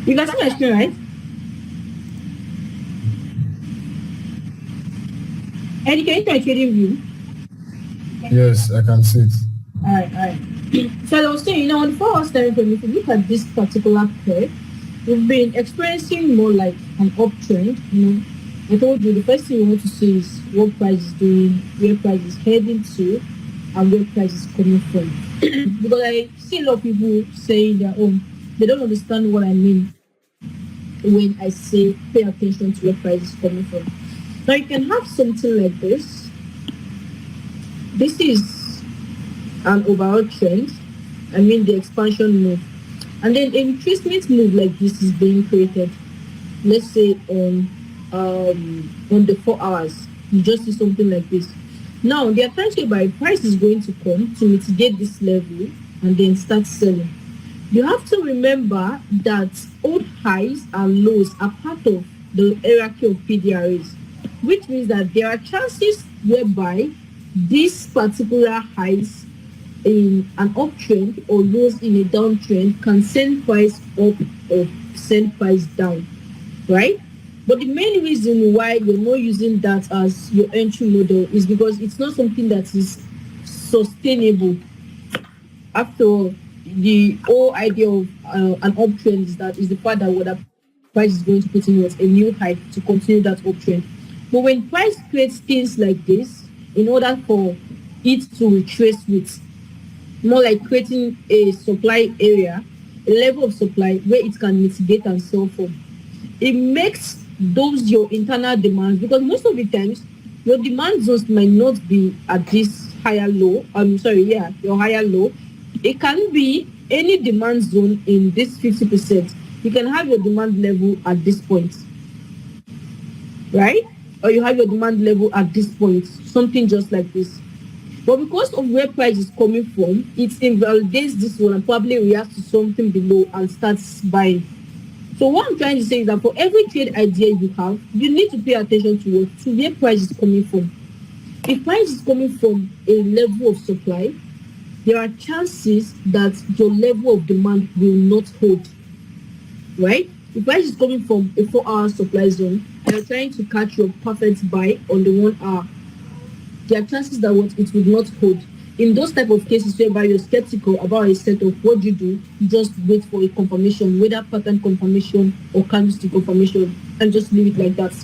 You can see my screen, right? Eddie, can you try trading view? Yes, I can see it. Alright. So I was saying, on the 4 hours time frame, if you look at this particular curve, we've been experiencing more like an uptrend. I told you the first thing you want to see is what price is doing, where price is heading to, and where price is coming from. Because I see a lot of people saying that, they don't understand what I mean when I say pay attention to where price is coming from. Now you can have something like this. This is an overall trend. I mean the expansion move. And then a retracement move like this is being created. Let's say on the 4 hours, you just see something like this. Now there are times whereby price is going to come to mitigate this level and then start selling. You have to remember that old highs and lows are part of the hierarchy of PDRAs, which means that there are chances whereby these particular highs in an uptrend or lows in a downtrend can send price up or send price down, right? But the main reason why you're not using that as your entry model is because it's not something that is sustainable. After all, the whole idea of an uptrend is the fact that what the price is going to put in was a new high to continue that uptrend. But when price creates things like this, in order for it to retrace with more like creating a supply area, a level of supply where it can mitigate and sell from, it makes those your internal demands, because most of the times your demand zones might not be at this higher low. Your higher low. It can be any demand zone in this 50%. You can have your demand level at this point, right? Or you have your demand level at this point, something just like this. But because of where price is coming from, it invalidates this one and probably reacts to something below and starts buying. So what I'm trying to say is that for every trade idea you have, you need to pay attention to where price is coming from. If price is coming from a level of supply, there are chances that your level of demand will not hold, right? If price is coming from a 4-hour supply zone, you're trying to catch your perfect buy on the 1 hour. There are chances that it will not hold. In those type of cases whereby you're skeptical about a setup, what do? You just wait for a confirmation, whether pattern confirmation or candlestick confirmation, and just leave it like that.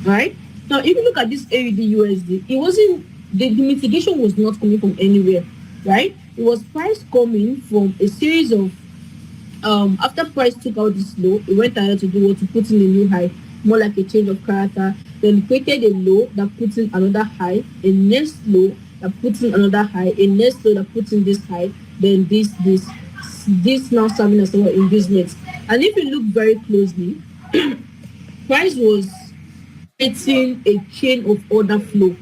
Right? Now, if you look at this AUD USD, it wasn't the mitigation was not coming from anywhere, right? It was price coming from a series of after price took out this low, it went ahead to do what, to put in a new high, more like a change of character. Then created a low that puts in another high, a next low that puts in another high, a next low that puts in this high, then this now serving as our inducement. And if you look very closely, price was creating a chain of order flow,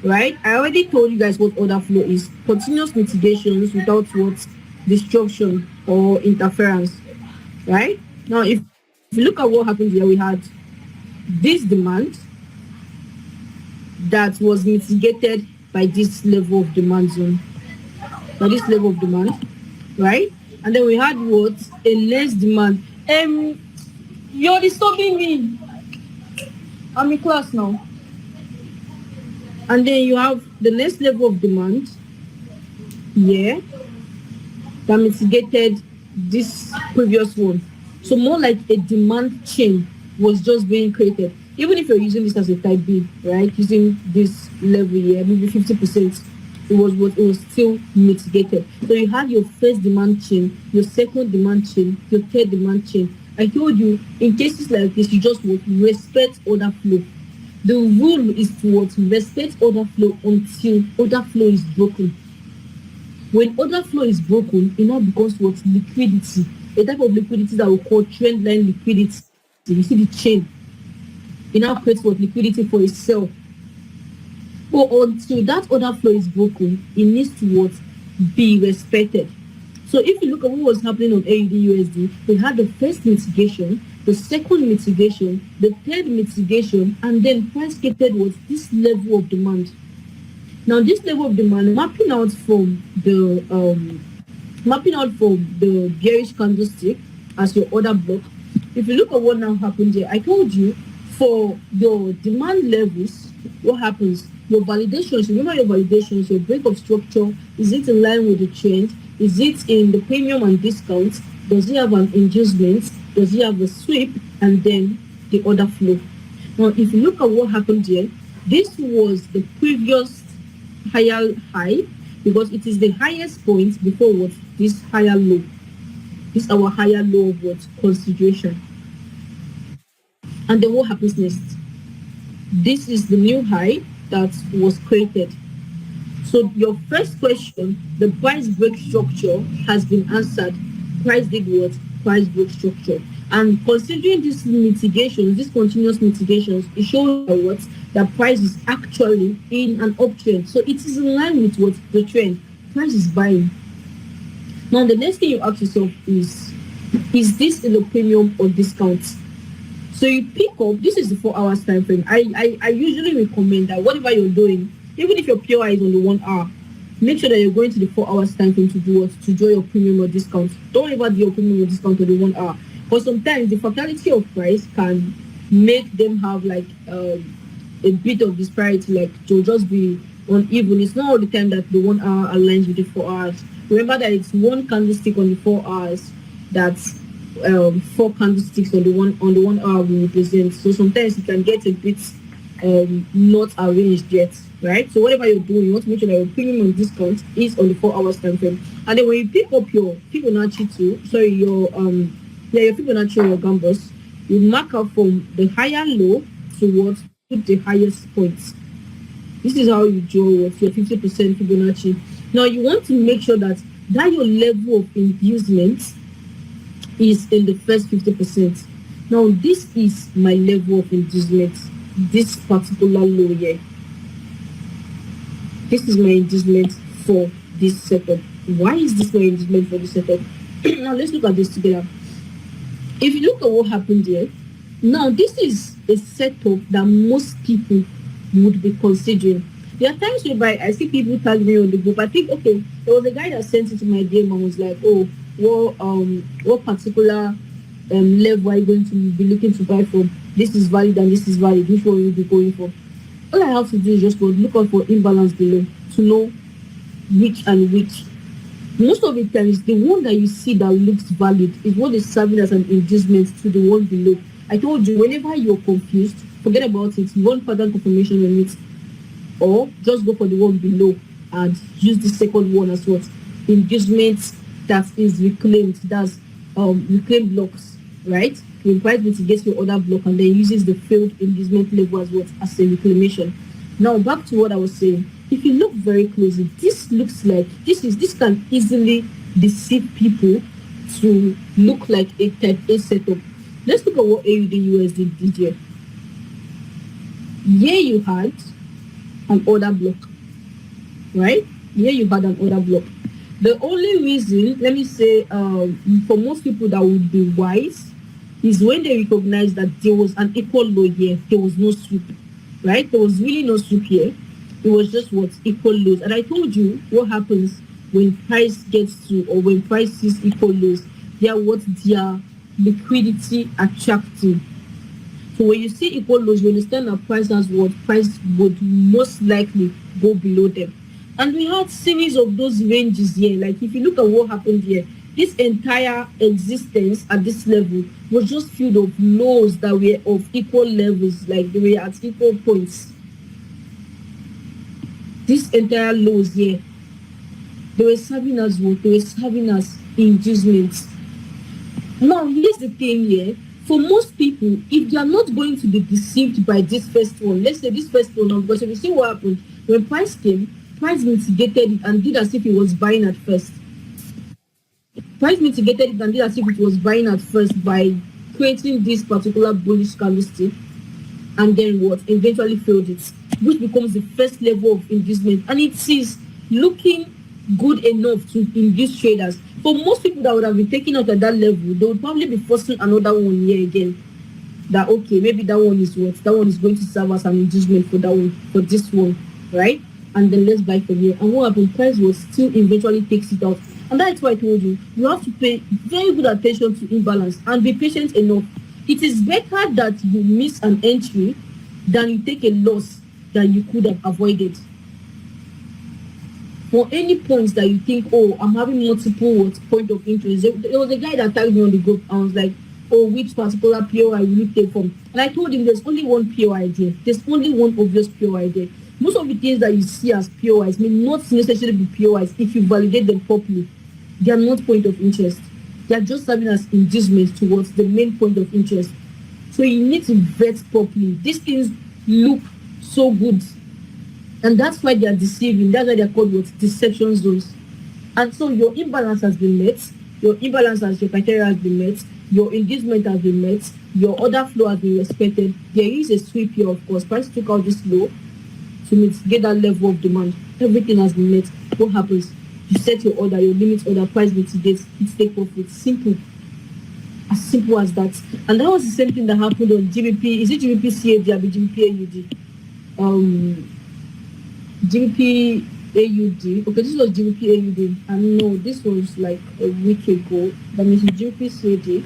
right? I already told you guys what order flow is: continuous mitigations without what disruption or interference, right? Now, if you look at what happened here, we had this demand that was mitigated by this level of demand zone, by this level of demand, right? And then we had what? A less demand. You're disturbing me. I'm in class now. And then you have the next level of demand here that mitigated this previous one. So more like a demand chain was just being created. Even if you're using this as a type B, right? Using this level here, maybe 50%, it was still mitigated. So you had your first demand chain, your second demand chain, your third demand chain. I told you, in cases like this, you just would respect order flow. The rule is to respect order flow until order flow is broken. When order flow is broken, it now becomes what? Liquidity. A type of liquidity that we call trend line liquidity. You see the chain. It now creates what? Liquidity for itself. But until that order flow is broken, it needs to what? Be respected. So if you look at what was happening on AUD USD, we had the first mitigation, the second mitigation, the third mitigation, and then price created was this level of demand. Now this level of demand mapping out from the bearish candlestick, as your order block. If you look at what now happened here, I told you for your demand levels, what happens? Your validations, remember your validations, your break of structure, is it in line with the trend? Is it in the premium and discount? Does it have an inducement? Does it have a sweep? And then the order flow. Now, if you look at what happened here, this was the previous higher high because it is the highest point before what this higher low. This is our higher low of what consideration. And then what happens next? This is the new high that was created. So your first question, the price break structure has been answered. Price did what? Price break structure. And considering these mitigations, these continuous mitigations, it shows that what the price is actually in an uptrend. So it is in line with what the trend. Price is buying. Now the next thing you ask yourself is this in a premium or discount? So you pick up, this is the 4 hours time frame. I usually recommend that whatever you're doing, even if your POI is on the 1 hour, make sure that you're going to the 4 hours time frame to do what? To draw your premium or discount. Don't ever do your premium or discount to the 1 hour. But sometimes the fatality of price can make them have like a bit of disparity, like to just be uneven. It's not all the time that the 1 hour aligns with the 4 hours. Remember that it's one candlestick on the 4 hours that's 4 candlesticks on the 1 hour we represent. So sometimes you can get a bit not arranged yet, right? So whatever you're doing, you want to make sure that your premium and discount is on the 4 hours time frame. And then when you pick up your Fibonacci your Fibonacci or your Gambas, you mark out from the higher low towards the highest points. This is how you draw what your 50% Fibonacci. Now you want to make sure that your level of inducement is in the first 50%. Now this is my level of inducement, this particular low here. This is my inducement for this setup. Why is this my inducement for this setup? Now let's look at this together. If you look at what happened here, now this is a setup that most people would be considering. There are times whereby I see people tag me on the group. I think, okay, there was a guy that sent it to my DM and was like, oh, what particular level are you going to be looking to buy from? This is valid and this is valid. Which one will you be going for? All I have to do is just look out for imbalance below to know which and which. Most of the times, the one that you see that looks valid is what is serving as an inducement to the one below. I told you, whenever you're confused, forget about it. You want pattern confirmation on it, or just go for the one below and use the second one as what inducement that is reclaimed. That's reclaimed blocks, right? When price mitigates your other block and then uses the failed inducement level as what as a reclamation. Now back to what I was saying. If you look very closely, this looks like this can easily deceive people to look like a type A setup. Let's look at what AUD USD did here. Here you had an order block, right? Here you had an order block. The only reason, let me say, for most people that would be wise, is when they recognize that there was an equal low here, there was no sweep, right? There was really no sweep here. It was just what equal lows. And I told you what happens when price gets to, or when price sees equal lows. They are what their liquidity attracting. So when you see equal lows, you understand that price has what price would most likely go below them. And we had series of those ranges here. Like if you look at what happened here, this entire existence at this level was just filled of lows that were of equal levels, like they were at equal points. This entire lows here, they were serving us what? They were serving us inducements. Now, here's the thing here. For most people, if they are not going to be deceived by this first one, let's say this first one, because if you see what happened, when price came, price mitigated it and did as if it was buying at first. Price mitigated it and did as if it was buying at first by creating this particular bullish candlestick, and then what? Eventually failed it, which becomes the first level of inducement, and it is looking good enough to induce traders. For most people that would have been taken out at that level, they would probably be forcing another one here again. That okay, maybe that one is what? That one is going to serve as an inducement for that one, for this one, right? and then let's buy from here. And what happened? Price will still eventually takes it out. And that's why I told you, you have to pay very good attention to imbalance and be patient enough. It is better that you miss an entry than you take a loss that you could have avoided. For any points that you think, oh, I'm having multiple point of interest. There was a guy that tagged me on the group and was like, oh, which particular POI will you take from? And I told him there's only one POI there. There's only one obvious POI there. Most of the things that you see as POIs may not necessarily be POIs if you validate them properly. They are not point of interest. They are just serving as inducements towards the main point of interest. So you need to vet properly. These things look so good. And that's why they are deceiving. That's why they are called what? Deception zones. And so your imbalance has been met. Your imbalance as your criteria has been met. Your inducement has been met. Your order flow has been respected. There is a sweep here, of course. Price took out this low to mitigate that level of demand. Everything has been met. What happens? You set your order, your limit order, price mitigates, it take profit. Simple. As simple as that. And that was the same thing that happened on GBP. Is it GBP CAD or GBP AUD? GBP AUD. Okay, this was GBP AUD. And no, this was like a week ago. That means GBP CAD.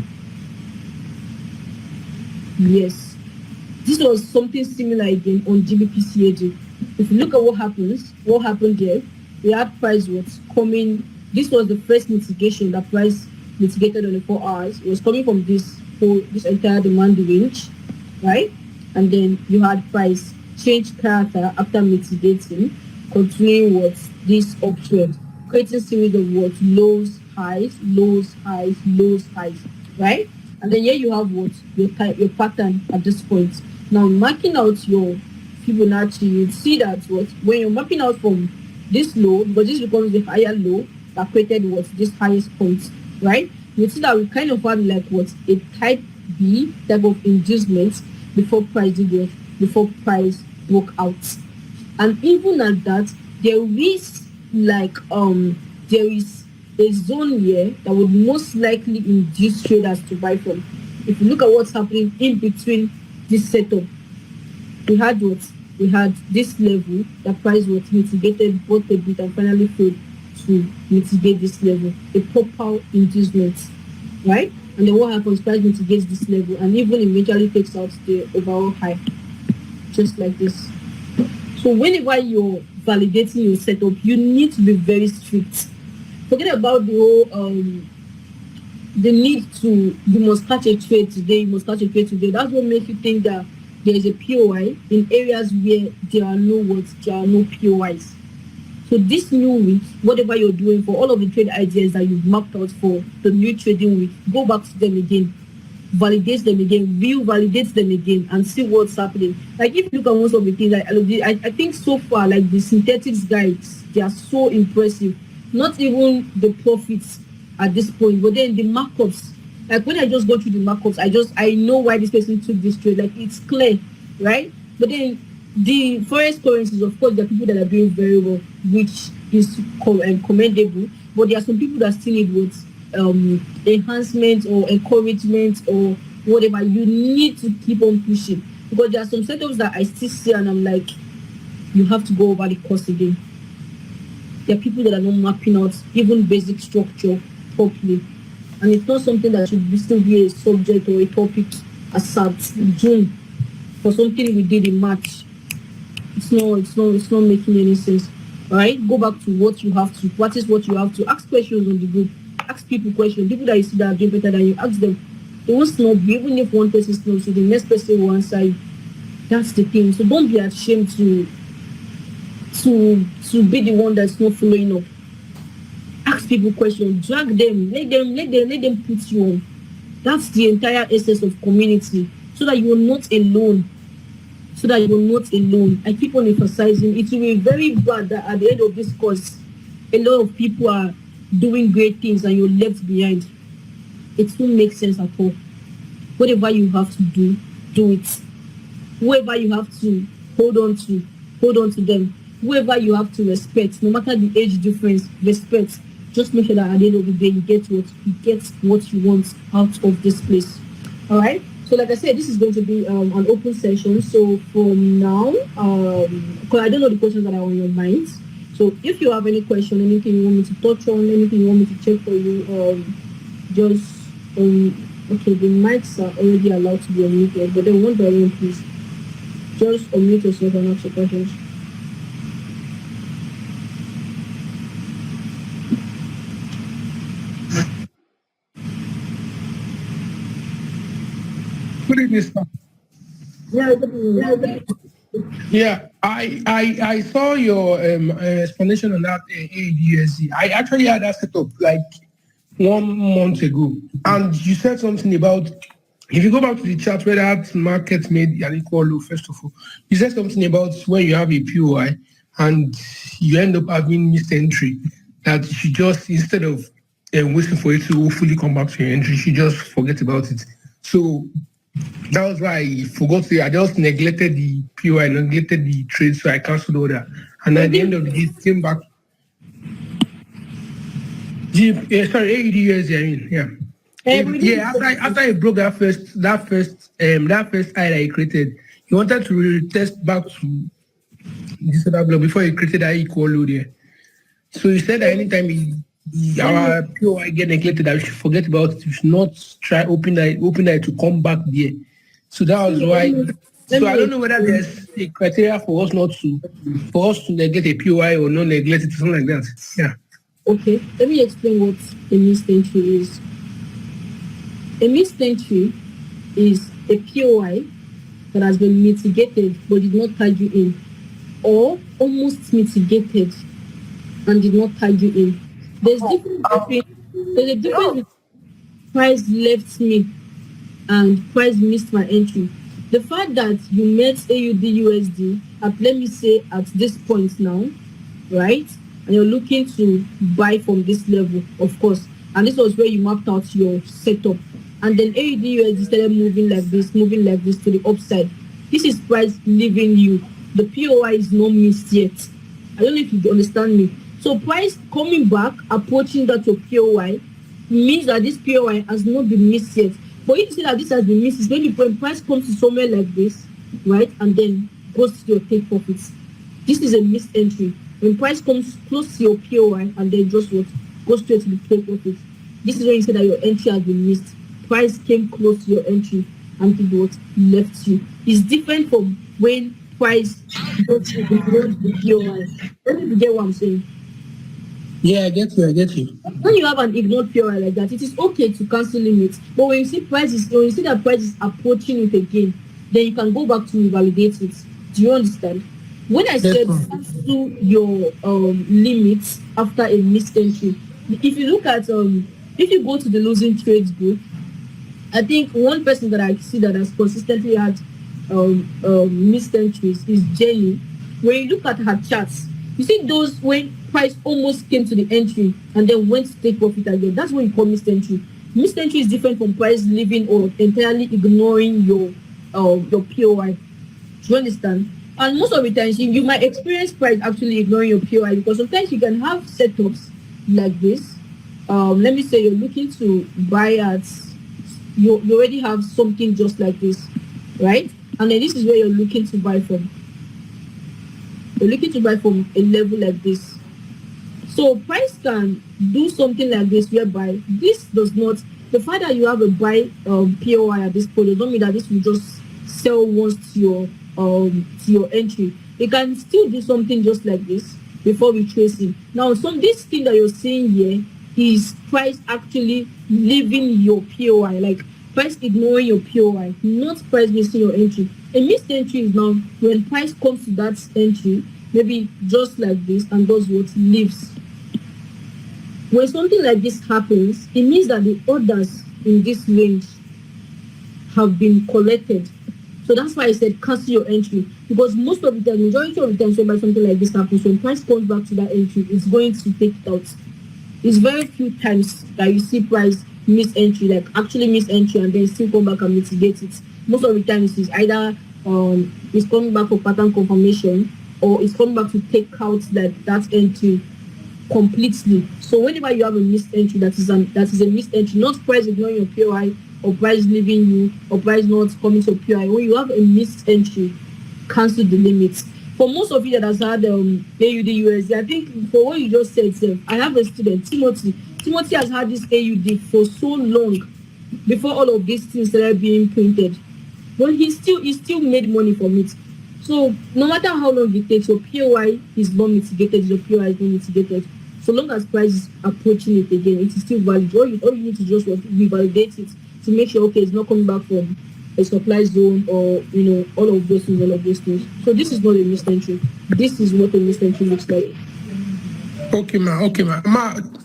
Yes. This was something similar again on GBP CAD. If you look at what happened there, we had price was coming. This was the first mitigation that price mitigated on the 4 hours. It was coming from this entire demand range, right? And then you had price change character after mitigating, continuing what this uptrend, creating series of what lows, highs, lows, highs, lows, highs, right? And then here you have what your pattern at this point. Now marking out your Fibonacci, you see that what when you're mapping out from this low, because this becomes the higher low that created what this highest point, right? You see that we kind of had like what a type B type of inducement before price did what before price broke out. And even at that, there is like there is a zone here that would most likely induce traders to buy from. If you look at what's happening in between this setup, we had this level that price was mitigated both a bit and finally failed to mitigate this level, a proper inducement, right? And then what happens? Price mitigates this level and even eventually takes out the overall high, just like this. So whenever you're validating your setup, you need to be very strict. Forget about the whole the need to you must catch a trade today, you must catch a trade today. That's what makes you think that there is a POI in areas where there are no POIs. So this new week, whatever you're doing for all of the trade ideas that you've mapped out for the new trading week, go back to them again, validate them again, validate them again, and see what's happening. Like if you look at most of the things, I think so far, like the synthetics guides, they are so impressive. Not even the profits at this point, but then the markups. Like when I just go through the markups, I know why this person took this trade. Like it's clear, right? But then the FOREX currencies, of course, there are people that are doing very well, which is commendable. But there are some people that still need what enhancement or encouragement or whatever. You need to keep on pushing because there are some setups that I still see and I'm like, you have to go over the course again. There are people that are not mapping out even basic structure properly. And it's not something that should still be a subject or a topic as at June for something we did in March. It's not making any sense. All right, go back to what you have to. What is what you have to? Ask questions on the group. Ask people questions. People that you see that are doing better than you, ask them. They won't snub you. Even if one person snubs you, the next person will answer you. That's the thing. So don't be ashamed to be the one that's not following up. Ask people questions, drag them, let them put you on. That's the entire essence of community, so that you're not alone. I keep on emphasizing it will be very bad that at the end of this course, a lot of people are doing great things and you're left behind. It won't make sense at all. Whatever you have to do, do it. Whoever you have to hold on to them. Whoever you have to respect, no matter the age difference, respect. Just make sure that at the end of the day you get what you want out of this place. All right. So like I said, this is going to be an open session. So from now, because I don't know the questions that are on your mind. So if you have any question, anything you want me to touch on, anything you want me to check for you, just okay, the mics are already allowed to be unmuted, but then one by one, please just unmute yourself and ask your questions. Good evening, sir. Yeah, good. Yeah, I saw your explanation on that ADUSD. I actually had that set up like 1 month ago, and you said something about if you go back to the chart where that market made an equal low. First of all, you said something about when you have a POI and you end up having missed entry, that you should just instead of waiting for it to hopefully come back to your entry, you should just forget about it. So that was why I forgot to. I just neglected the POI, neglected the trade, so I cancelled all that. And at the end of the day, it came back. Sorry, AEDUSD. I mean, yeah. After I broke that first high that I created, he wanted to retest back to this other block before he created that equal low there. So he said that anytime our POI get neglected, I should forget about it. We should not try open that to come back there. So that was why. So I don't know whether there's a criteria for us to neglect a POI or not neglect it, something like that. Yeah. Okay, let me explain what a missed entry is. A missed entry is a POI that has been mitigated but did not tag you in, or almost mitigated and did not tag you in. There's a difference between price left me and price missed my entry. The fact that you met AUD/USD at, let me say, at this point now, right? And you're looking to buy from this level, of course. And this was where you mapped out your setup. And then AUD/USD started moving like this to the upside. This is price leaving you. The POI is not missed yet. I don't know if you understand me. So price coming back, approaching that your POI, means that this POI has not been missed yet. But if you see that this has been missed, it's maybe when price comes to somewhere like this, right, and then goes to your take profits. This is a missed entry. When price comes close to your POI and then just what goes straight to the take profits. This is when you say that your entry has been missed. Price came close to your entry and did what left you. It's different from when price goes to the POI. I don't know if you get what I'm saying. Yeah, I get you. When you have an ignored POI like that, it is okay to cancel limits. But when you see that price is approaching it again, then you can go back to revalidate it. Do you understand? When I said cancel your limits after a missed entry, if you look at if you go to the losing trades group, I think one person that I see that has consistently had missed entries is Jenny. When you look at her charts, you see those when price almost came to the entry and then went to take profit again. That's what you call missed entry. Missed entry is different from price leaving or entirely ignoring your POI. Do you understand? And most of the times you might experience price actually ignoring your POI, because sometimes you can have setups like this. Let me say you're looking to buy at, you already have something just like this, right? And then this is where you're looking to buy from. You're looking to buy from a level like this. So price can do something like this, whereby this does not, the fact that you have a buy POI at this point does not mean that this will just sell once to your entry. It can still do something just like this before retracing. Now, this thing that you're seeing here is price actually leaving your POI, like price ignoring your POI, not price missing your entry. A missed entry is now when price comes to that entry, maybe just like this, and does what? Leaves. When something like this happens, it means that the orders in this range have been collected. So that's why I said cancel your entry, because most of the time, majority of the time, whereby something like this happens, when price comes back to that entry, it's going to take it out. It's very few times that you see price miss entry, like actually miss entry and then still come back and mitigate it. Most of the time, it's either it's coming back for pattern confirmation, or it's coming back to take out that entry completely. So whenever you have a missed entry, that is a missed entry, not price ignoring your POI or price leaving you, or price not coming to POI. When you have a missed entry, cancel the limits. For most of you that has had AUD USD, I think for what you just said, sir, I have a student, Timothy. Timothy has had this AUD for so long before all of these things started being printed. But he still made money from it. So no matter how long it takes, your POI is not mitigated, your POI is not mitigated. So long as price is approaching it again, it is still valid. All you need to just revalidate it to make sure, okay, it's not coming back from a supply zone or, all of those things. So this is not a missed entry. This is what a missed entry looks like. Okay, ma.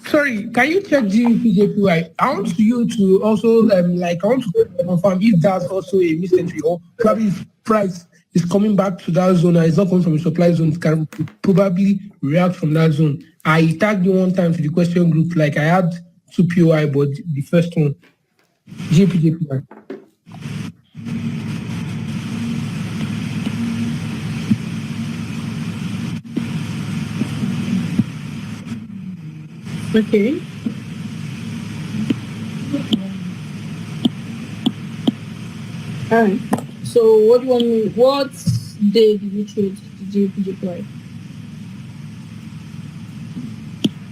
Sorry, can you check GPJPY? I want you to also I want to confirm if that's also a missed entry, or probably if price is coming back to that zone and it's not coming from a supply zone. It can probably react from that zone. I tagged you one time to the question group, like I had 2 POI, but the first one, GPJPY. Okay. All right. So what do you want me? What day did you trade the GPJPY?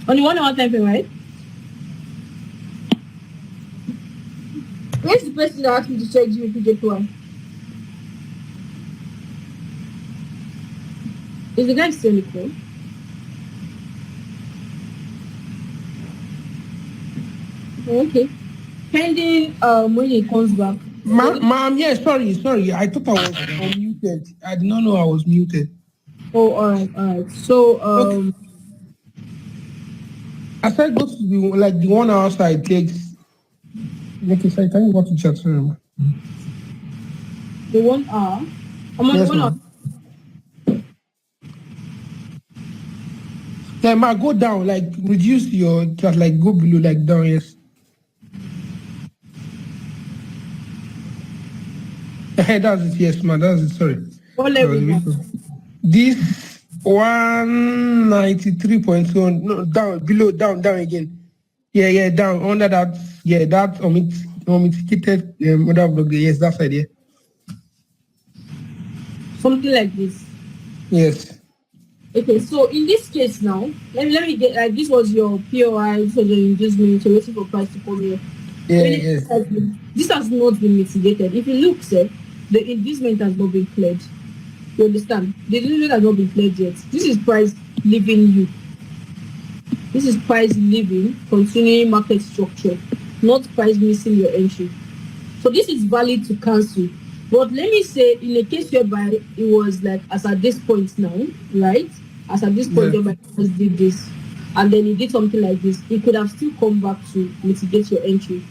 Only 1 hour time frame, right? Where's the person that asked me to check GPJPY? Is the guy still in the call? Okay. Pending when he comes back. Ma'am, yeah, sorry. I thought I was unmuted. I did not know I was muted. Oh, all right. So Okay. I said go to the 1 hour side takes. Okay, sorry, can you go to chat? Sorry, ma. The 1 hour. I'm on Yes, 1 hour. Yeah, ma, go down, reduce your chat, go below, down, yes. That's it, yes, ma, that's it, sorry. What level now? This 193.1, no, down, below, down again. Yeah, down, under that, that unmitigated order block, yes, that side, yeah. Something like this. Yes. Okay, so in this case now, let me get this was your POI, this was your inducement, you're waiting for price to come here. Yeah. This has not been mitigated. If you look, sir, the inducement has not been cleared. You understand? The inducement has not been cleared yet. This is price leaving you. This is price leaving, continuing market structure, not price missing your entry. So this is valid to cancel. But let me say, in a case whereby it was as at this point now, right? As at this point, whereby it did this, and then he did something like this, it could have still come back to mitigate your entry.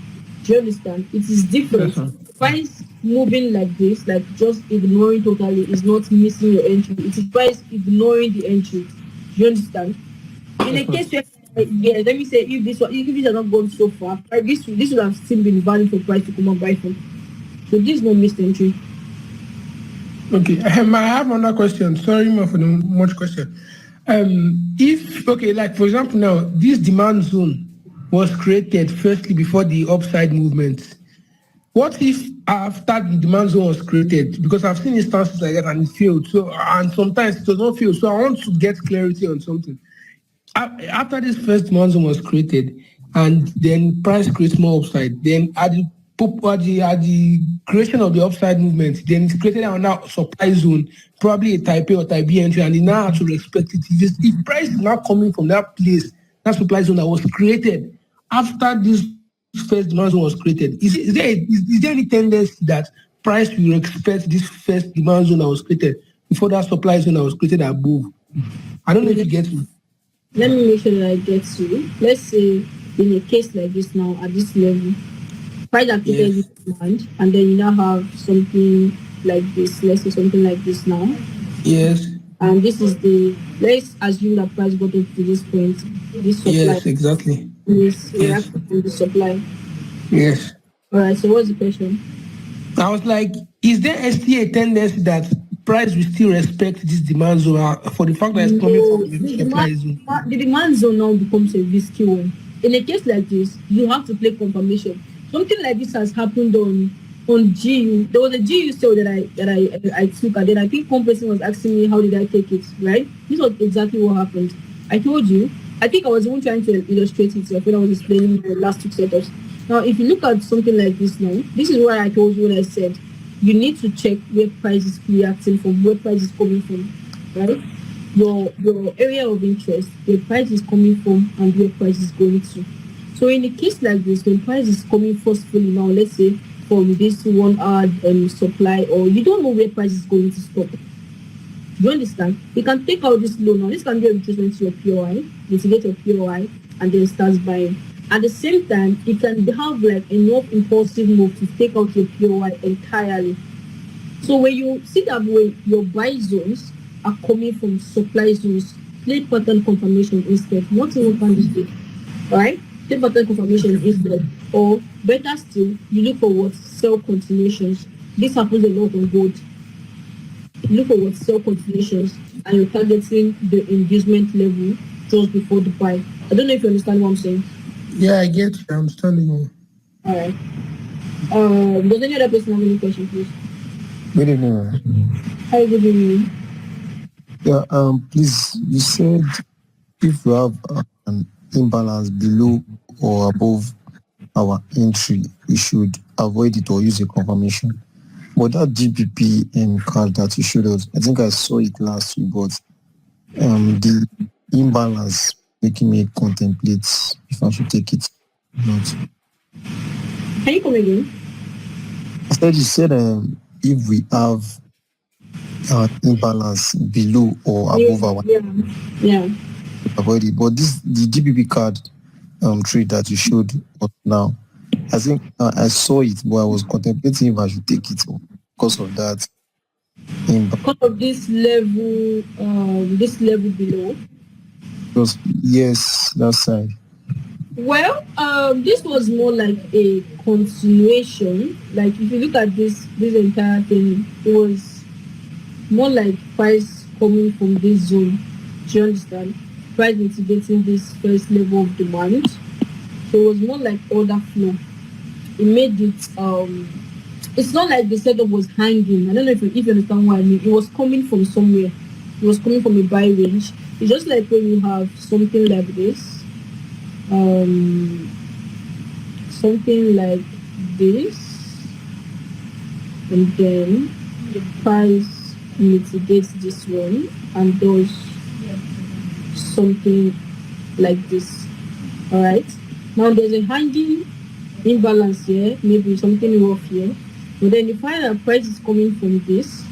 Do you understand? It is different. Yes, Price moving like this, just ignoring totally, is not missing your entry. It is price ignoring the entry. Do you understand? In a case where, let me say, if this has not gone so far, this would have still been valid for price to come and buy from. So this is no missed entry. Okay, I have another question. Sorry, ma, for the much question. For example, now this demand zone was created firstly before the upside movement. What if after the demand zone was created? Because I've seen instances like that and it failed. So, and sometimes it does not fail. So I want to get clarity on something. After this first demand zone was created, and then price creates more upside, then at the creation of the upside movement, then it's created another supply zone, probably a type A or type B entry, and they now have to respect it. If price is not coming from that place, that supply zone that was created after this first demand zone was created, is there any tendency that price will respect this first demand zone that was created before that supply zone that was created above? I don't know if you get me. Let me make sure that I get you. Let's say in a case like this now, at this level, price activated this demand, and then you now have something like this. Let's say something like this now. Yes. And this is let's assume that price got up to this point. This supply. Yes, exactly. This reaction from the supply. Yes. All right, so what's the question? I was like, is there still a tendency that price will still respect this demand zone for the fact that it's coming from the supply zone? The demand zone now becomes a risky one. In a case like this, you have to play confirmation. something like this has happened on GU. There was a GU sale that I took, and then I think one person was asking me how did I take it, right? This was exactly what happened. I told you. I think I was even trying to illustrate it when I was explaining the last two setups. Now, if you look at something like this now, this is what I told you when I said you need to check where price is reacting from, where price is coming from, right? Your area of interest, where price is coming from, and where price is going to. So in a case like this, when price is coming forcefully now, let's say from this 1 hour supply, or you don't know where price is going to stop. You understand? You can take out this loan now. This can be a retracement to your POI, mitigate your POI, and then start buying. At the same time, it can have like enough impulsive move to take out your POI entirely. So when you see that way, your buy zones are coming from supply zones, play pattern confirmation instead. Not even candidate, right? Play pattern confirmation instead. Or better still, you look for what sell continuations. This happens a lot on gold. Look for what sell continuations, and you're targeting the inducement level just before the buy. I don't know if you understand what I'm saying. Yeah, I get you. I'm standing on. All right. Does any other person have any question, please? Good evening, ma'am. Hi, good evening. Yeah, please, you said if we have an imbalance below or above our entry, we should avoid it or use a confirmation. But that GPP card that you showed us, I think I saw it last week, but the imbalance making me contemplate if I should take it or not. Can you come again? You said if we have imbalance below or above our Yeah. avoid it. But the GBP card trade that you showed us now, I think I saw it, but I was contemplating if I should take it because of that. Because of this level below. Because yes, that side. Well, this was more like a continuation. Like if you look at this entire thing, it was more like price coming from this zone. Do you understand? Price mitigating this first level of demand. So it was more like order flow. It made it it's not like the setup was hanging. I don't know if you understand what I mean. It was coming from somewhere. It was coming from a buy range. It's just like when you have something like this. Something like this, and then the price mitigates this one and does something like this. All right. Now there's a hanging imbalance here, maybe something rough here, but then you find that price is coming from this,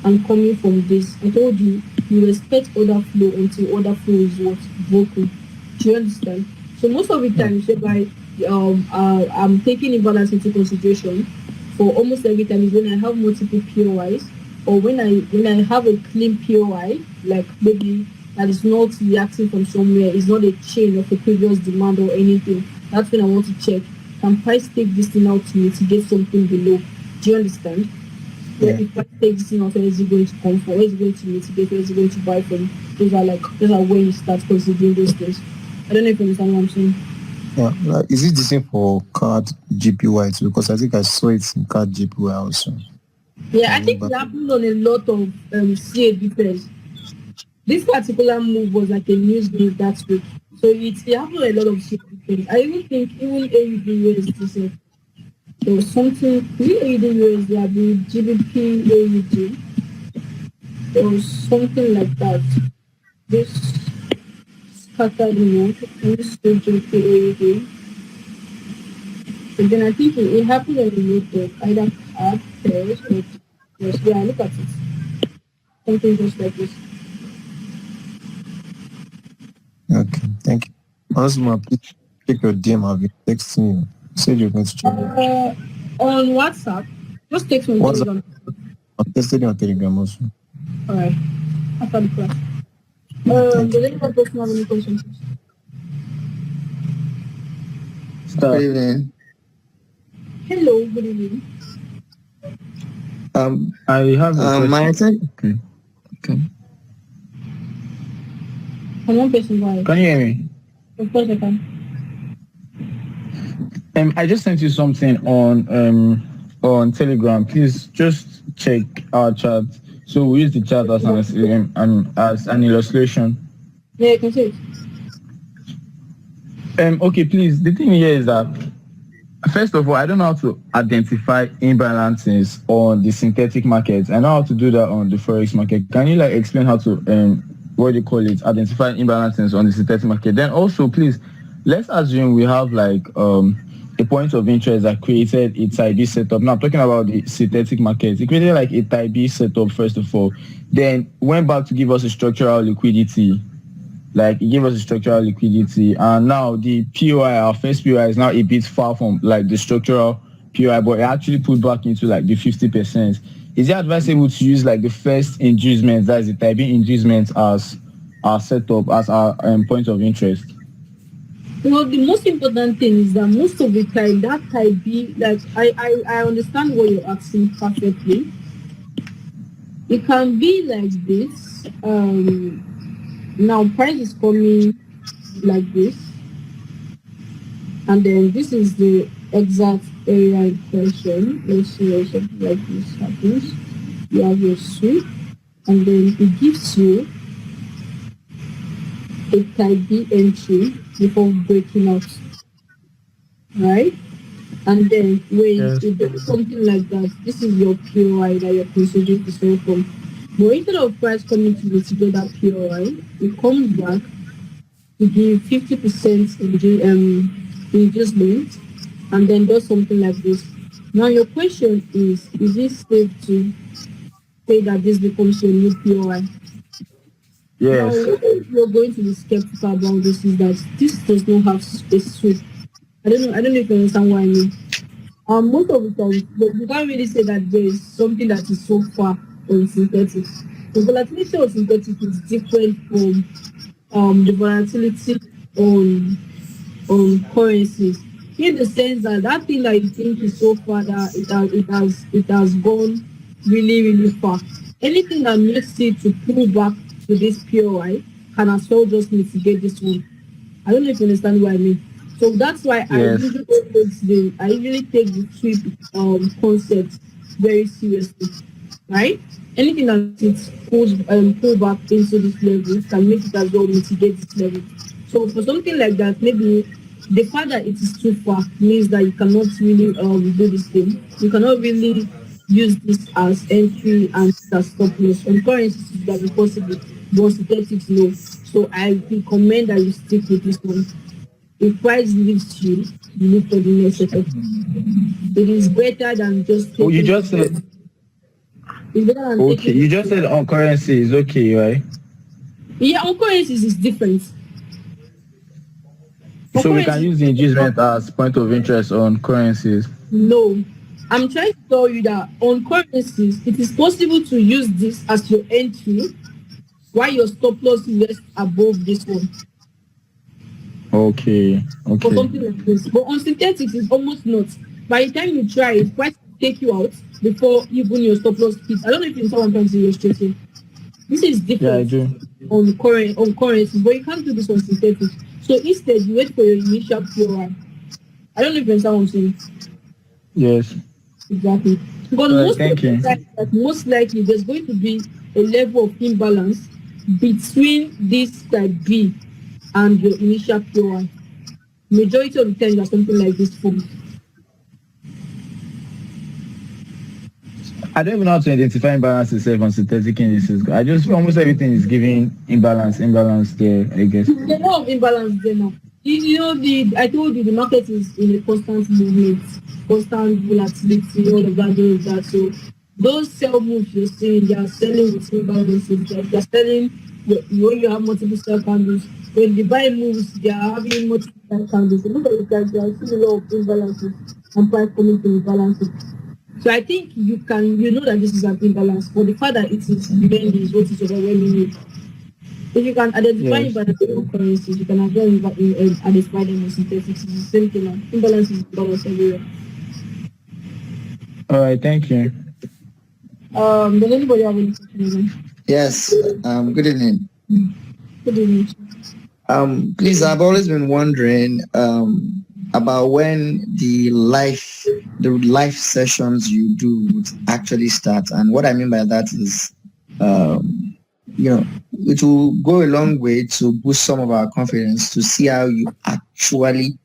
and coming from this. I told you, you respect order flow until order flow is what broken. Do you understand? So most of the times, whereby I'm taking imbalance into consideration for almost every time is when I have multiple POIs, or when I have a clean POI, like maybe that is not reacting from somewhere, it's not a chain of a previous demand or anything. That's when I want to check, can price take this thing out to mitigate something below? Do you understand? Yeah. If price takes this thing out, where is it going to come from? Where is it going to mitigate? Where is it going to buy from? Those are when you start considering those things. I don't know if you understand what I'm saying. Yeah, is it the same for card GPY too? Because I think I saw it in card GPY also. Yeah, I think it happened on a lot of CAD pairs. This particular move was like a news move that week. So it happened on a lot of CAD pairs. I even think even AUD USD, there was something, AUD USD, I believe GBP AUD. There was something like that. This scattered move, this GBP AUD. But then I think it happened on a lot of either card pairs or yes, yeah, look at it. Something just like this. Okay, thank you. Also, please check your DM. I've been texting you. You said you're going to check it. On WhatsApp, just text me on Telegram. I'm testing you on Telegram also. Alright, after the class. Does anyone person have any questions? Good evening. Hello, good evening. I have a question. Okay. Can one person buy? Can you hear me? Of course I can. I just sent you something on Telegram. Please just check our chat. So we use the chat as as an illustration. Yeah, you can see it. Okay, please. The thing here is that first of all, I don't know how to identify imbalances on the synthetic markets. I know how to do that on the forex market. Can you like explain how to what do you call it? Identify imbalances on the synthetic market. Then also, please, let's assume we have like a point of interest that created a type B setup. Now I'm talking about the synthetic market. It created like a type B setup first of all. Then went back to give us a structural liquidity. Like it gave us a structural liquidity, and now the POI, our first POI, is now a bit far from like the structural POI, but it actually put back into like the 50%. Is it advisable to use like the first inducement, that is the type B inducement, as our setup, as our point of interest? Well, the most important thing is that most of the time, that type B, like I understand what you're asking perfectly. It can be like this. Now price is coming like this, and then this is the exact area in question. Let's see where something like this happens. You have your sweep, and then it gives you a type B entry before breaking out, right? And then when Yes. you do something like that, this is your POI that you're considering to sell from. But instead of price coming to mitigate that POI, it comes back to give 50% inducement and then does something like this. Now your question is it safe to say that this becomes your new POI? Now Yes. what you're going to be skeptical about this is that this does not have space sweep. I don't know if you understand what I mean. Most of the time, but you can't really say that there is something that is so far on synthetic. The volatility of synthetic is different from the volatility on currencies. In the sense that that thing that you think is so far that it has gone really far. Anything that makes it to pull back to this POI can as well just mitigate this one. I don't know if you understand what I mean. So that's why Yes. I usually take the sweep concept very seriously, right? Anything that it pull back into this level can make it as well mitigate this level. So for something like that, maybe the fact that it is too far means that you cannot really do this thing. You cannot really use this as entry and as stop loss. On currencies it can be possible, but synthetics no. So I recommend that you stick with this one. If price leaves you, you look for the next setup. It is better than just Oh, you taking. just said It's better than okay. taking. You just said on currency is okay, right? Yeah, on currencies is different. For So we can currencies, use the inducement as point of interest on currencies. no. I'm trying to tell you that on currencies, it is possible to use this as your entry while your stop loss is above this one. Okay. For Okay. something like this. But on synthetics, it's almost not. By the time you try it, price will take you out before even your stop loss hits. I don't know if you understand what I'm trying to illustrate. This is Yeah, I different do. on currency, but you can't do this on synthetics. So instead, you wait for your initial POI. I don't know if you understand what I'm saying. Yes. Exactly. Because All right. Thank you. most likely there's going to be a level of imbalance between this type B and your initial POI. Majority of the time, there's something like this form. I don't even know how to identify imbalance itself on synthetic indices. I just almost everything is giving imbalance there, I guess. There's a lot of imbalance there now. You know, I told you the market is in a constant movement, constant volatility, all of that. So those sell moves you're seeing, they are selling with imbalances. They're selling when you have multiple sell candles. When the buy moves, they are having multiple sell candles. So look at the guys, they are seeing a lot of imbalances and price coming to imbalances. So I think you know that this is an imbalance, but the fact that it is bending is what is overwhelming you. If you can identify Yes. imbalance in currencies, you can as well identify them in synthetics. It's the same thing. Imbalance is imbalance everywhere. All right. Thank you. Does anybody have any questions again? Yes. Good evening. Good evening. Please, I've always been wondering, about when the live sessions you do would actually start. And what I mean by that is, um, it will go a long way to boost some of our confidence to see how you actually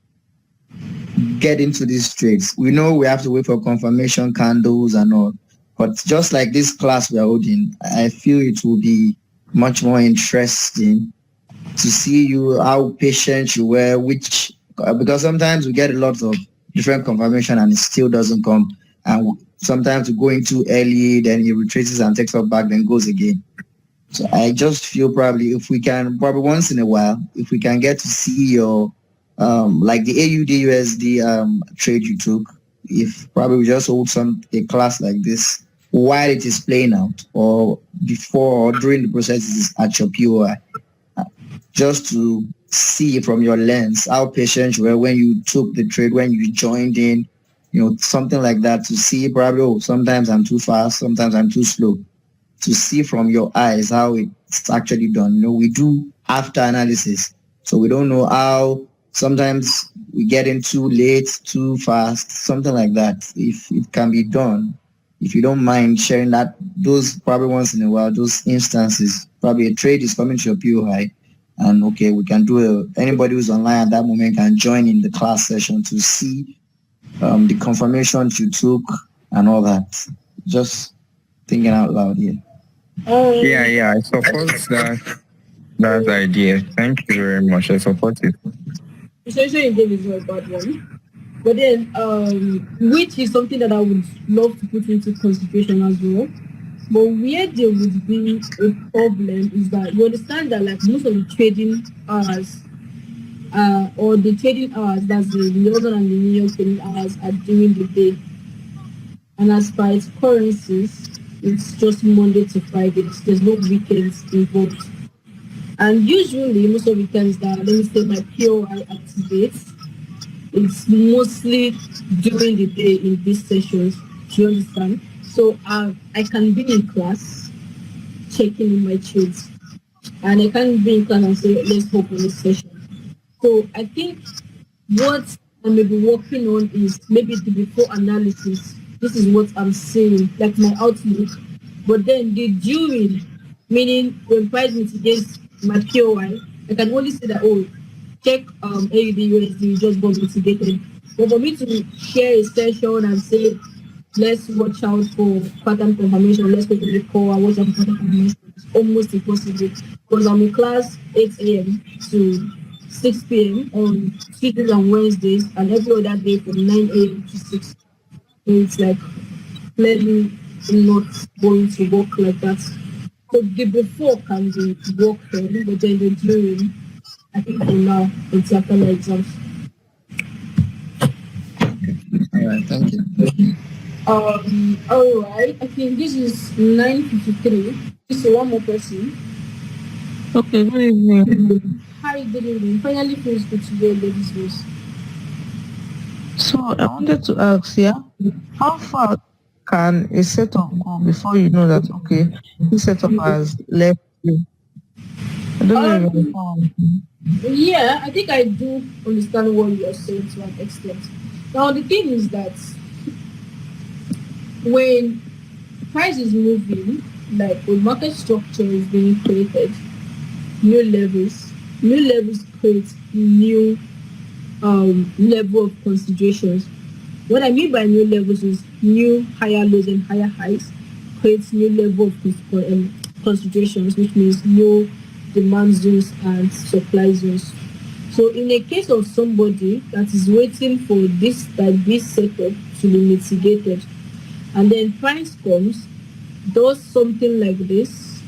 get into these trades. We know we have to wait for confirmation candles and all, but just like this class we are holding, I feel it will be much more interesting to see you how patient you were, which because sometimes we get a lot of different confirmation and it still doesn't come, and sometimes we go into early, then it retraces and takes up back, then goes again. So I just feel probably if we can, probably once in a while, if we can get to see your like the AUD USD trade you took, if probably we just hold a class like this while it is playing out, or before or during the process it is at your POI, just to see from your lens how patient you were when you took the trade, when you joined in, something like that, to see probably, oh, sometimes I'm too fast, sometimes I'm too slow, to see from your eyes how it's actually done. We do after analysis, so we don't know how sometimes we get in too late, too fast, something like that. If it can be done, if you don't mind sharing that, those probably once in a while, those instances, probably a trade is coming to your POI, and okay, we can do anybody who's online at that moment can join in the class session to see the confirmations you took and all that. Just thinking out loud here. Yeah, I support that idea. Thank you very much. I support it. Essentially, game is not a bad one. But then, which is something that I would love to put into consideration as well. But where there would be a problem is that you understand that like most of the trading hours, or the trading hours, that's the northern and the New York trading hours, are during the day. And as far as currencies, it's just Monday to Friday. There's no weekends involved. And usually, most of the times that, let me say, my POI activates, it's mostly during the day in these sessions. Do you understand? So I can be in class, checking in my trades, and I can be in class and say, let's hope on this session. So I think what I may be working on is maybe the before analysis. This is what I'm saying, like my outlook. But then the during, meaning when price mitigates my POI, I can only say that, oh, check AUD USD just got mitigated. But for me to share a session and say, let's watch out for pattern confirmation, let's go to the call and watch out for pattern confirmation, it's almost impossible because I'm in class 8 a.m. to 6 p.m. on Tuesdays and Wednesdays, and every other day from 9 a.m. to 6. So it's like clearly not going to work like that. So the before can be work for me, but then the during, I think for now, it's after my exams. All right, thank you. All right. I think this is 9:53. This is one more person. Okay, good evening. Hi, good evening. Finally, feels good to hear ladies' voice. So I wanted to ask, yeah, how far can a setup go before you know that okay, this setup has left you? I don't know if you Um, yeah, I think I do understand what you're saying to an extent. Now, the thing is that when price is moving, like when market structure is being created, new levels create new level of considerations. What I mean by new levels is new higher lows and higher highs creates new level of considerations, which means new demand zones and supply zones. So in a case of somebody that is waiting for this setup to be mitigated, and then price comes, does something like this,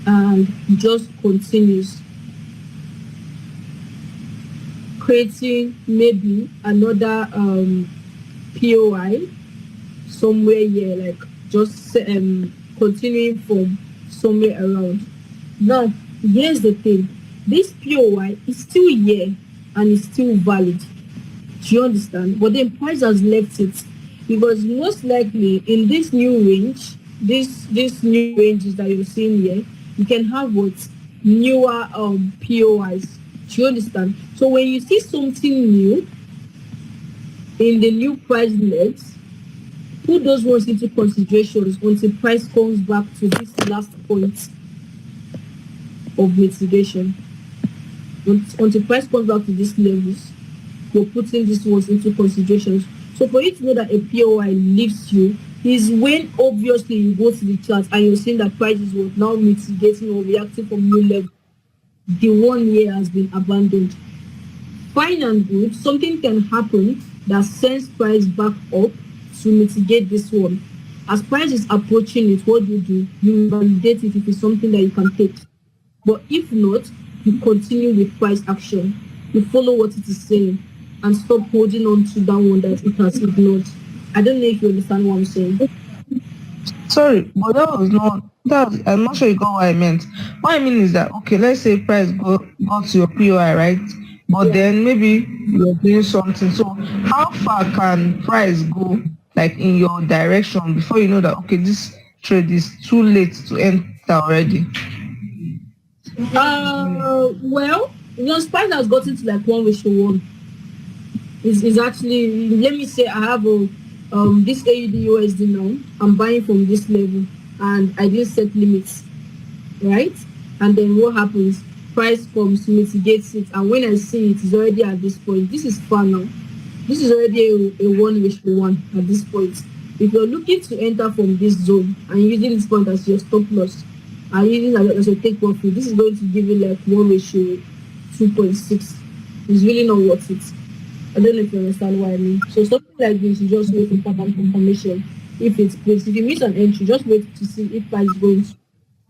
and just continues, creating maybe another POI somewhere here, like just continuing from somewhere around. Now, here's the thing. This POI is still here and is still valid. Do you understand? But then price has left it because most likely in this new range, this new ranges that you're seeing here, you can have what newer POIs. Do Do you understand? So when you see something new in the new price legs, put those ones into considerations until price comes back to this last point of mitigation. Until price comes back to these levels, you're putting these ones into considerations. So for you to know that a POI leaves you is when obviously you go to the chart and you're seeing that prices were now mitigating or reacting from new level. The 1 year has been abandoned. Fine and good, something can happen that sends price back up to mitigate this one. As price is approaching it, what do? You validate it if it's something that you can take. But if not, you continue with price action. You follow what it is saying and stop holding on to that one that it has ignored. I don't know if you understand what I'm saying. Sorry, but that was not that. I'm not sure you got what I meant. What I mean is that okay, let's say price got to your POI, right? But then maybe you're doing something. So how far can price go, like in your direction, before you know that okay, this trade is too late to enter already? Well, price has gotten to like 1:1. Is actually, let me say I have a this AUD USD now. I'm buying from this level and I didn't set limits, right? And then what happens? Price comes, mitigates it, and when I see it is already at this point. This is far now. This is already a 1:1 at this point. If you're looking to enter from this zone and using this point as your stop loss and using it as your take profit, this is going to give you like 1:2.6. It's really not worth it. I don't know if you understand what I mean. So something like this, you just wait for pattern confirmation. If it's placed, if you miss an entry, just wait to see if price is going to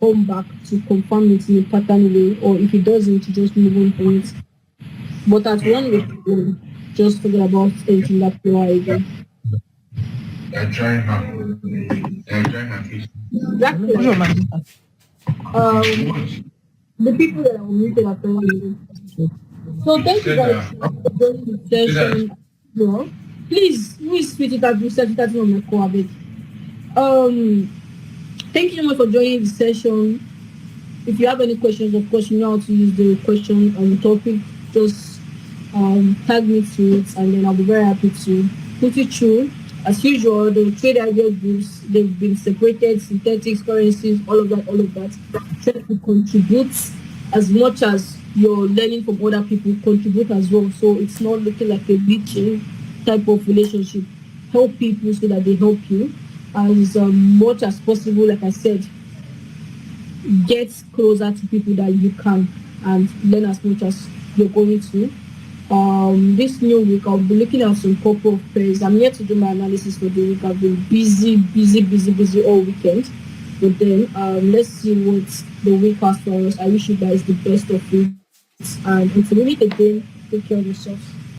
come back to confirm it in a pattern way, or if it doesn't, you just move on from it. But at 1:1, just forget about entering that floor again. Exactly. The people that are muted are very. So thank you guys for joining the session. Well, please, who is sweet it up? You said that on my call. Thank you so much for joining the session. If you have any questions, of course, you know how to use the question on the topic. Just tag me to it, and then I'll be very happy to put it through. As usual, the trade idea groups, they've been separated, synthetics, currencies, all of that. Try to contribute as much as you're learning from other people, contribute as well. So it's not looking like a leeching type of relationship. Help people so that they help you as much as possible. Like I said, get closer to people that you can and learn as much as you're going to. This new week, I'll be looking at some couple of pairs. I'm here to do my analysis for the week. I've been busy all weekend. But then let's see what the week has for us. I wish you guys the best of it. And until we meet again, take care of yourselves.